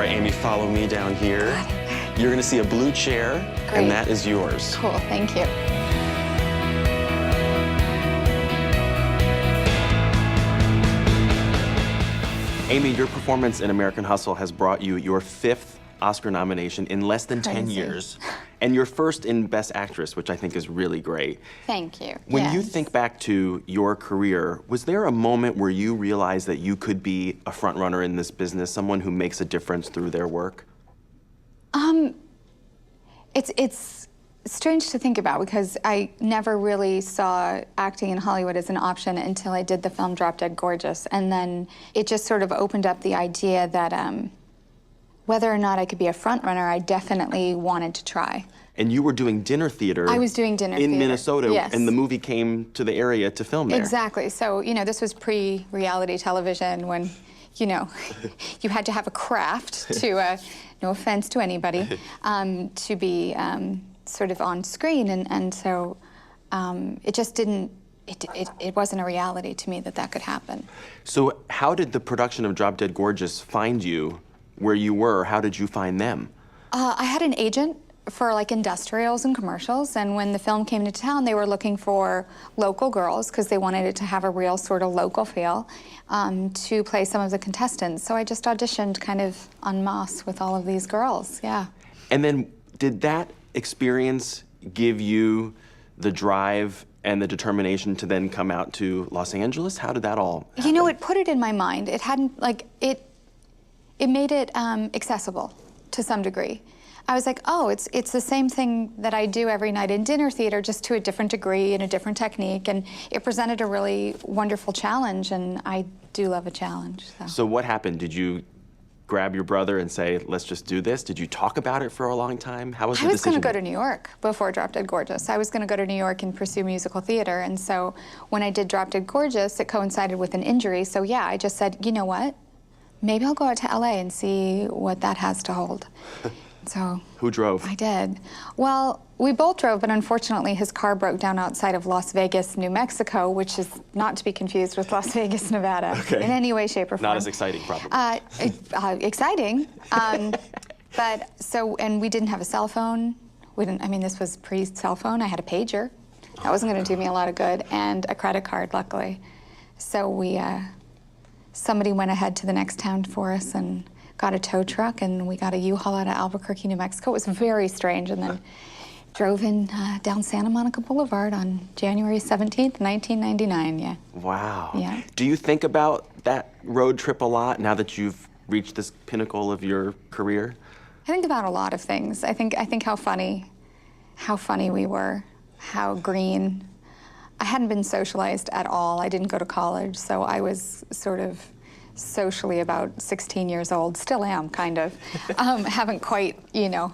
right, Amy, follow me down here. Got it. You're gonna see a blue chair, Great. and that is yours. Cool, thank you. Amy, your performance in American Hustle has brought you your 5th Oscar nomination in less than 10 Crazy. years, and your first in Best Actress, which I think is really great. Thank you. When you Yes. think back to your career, was there a moment where you realized that you could be a front runner in this business, someone who makes a difference through their work? It's strange to think about because I never really saw acting in Hollywood as an option until I did the film Drop Dead Gorgeous, and then it just sort of opened up the idea that whether or not I could be a front runner, I definitely wanted to try. And you were doing dinner theater. I was doing dinner in theater. Minnesota, Yes. and the movie came to the area to film there. Exactly. So, you know, this was pre-reality television when, you know, you had to have a craft to, no offense to anybody, to be sort of on screen. And so it just didn't, it wasn't a reality to me that that could happen. So how did the production of Drop Dead Gorgeous find you where you were? How did you find them? I had an agent for like industrials and commercials, and when the film came to town, they were looking for local girls because they wanted it to have a real sort of local feel to play some of the contestants. So I just auditioned kind of en masse with all of these girls, yeah. And then did that experience give you the drive and the determination to then come out to Los Angeles? How did that all happen? You know, it put it in my mind. It hadn't, like, it made it accessible to some degree. I was like, oh, it's the same thing that I do every night in dinner theater, just to a different degree and a different technique, and it presented a really wonderful challenge, and I do love a challenge. So what happened? Did you grab your brother and say, let's just do this? Did you talk about it for a long time? How was the decision? I was going to go to New York before Drop Dead Gorgeous. I was going to go to New York and pursue musical theater, and so when I did Drop Dead Gorgeous, it coincided with an injury, so yeah, I just said, you know what? Maybe I'll go out to LA and see what that has to hold. So who drove? I did. Well, we both drove, but unfortunately his car broke down outside of Las Vegas, New Mexico, which is not to be confused with Las Vegas, Nevada, in any way, shape, or form. Not as exciting, probably. Exciting. But so, and we didn't have a cell phone. We didn't, I mean, this was pre-cell phone. I had a pager. That wasn't going to do me a lot of good, and a credit card, luckily. So we, somebody went ahead to the next town for us and got a tow truck, and we got a U-Haul out of Albuquerque, New Mexico. It was very strange, and then drove in down Santa Monica Boulevard on January 17th, 1999, yeah. Wow. Yeah. Do you think about that road trip a lot now that you've reached this pinnacle of your career? I think about a lot of things. I think how funny we were, how green. I hadn't been socialized at all. I didn't go to college, so I was sort of socially about 16 years old, still am, kind of. Haven't quite, you know,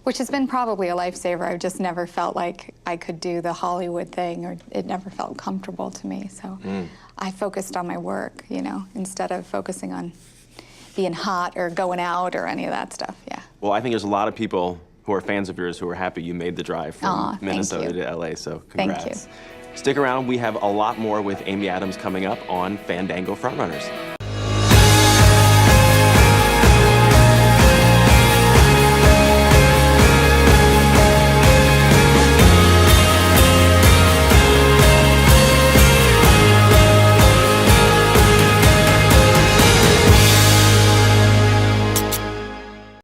which has been probably a lifesaver. I've just never felt like I could do the Hollywood thing, or it never felt comfortable to me. So I focused on my work, you know, instead of focusing on being hot or going out or any of that stuff, yeah. Well, I think there's a lot of people who are fans of yours who are happy you made the drive from Minnesota to LA, so congrats. Thank you. Stick around, we have a lot more with Amy Adams coming up on Fandango FrontRunners.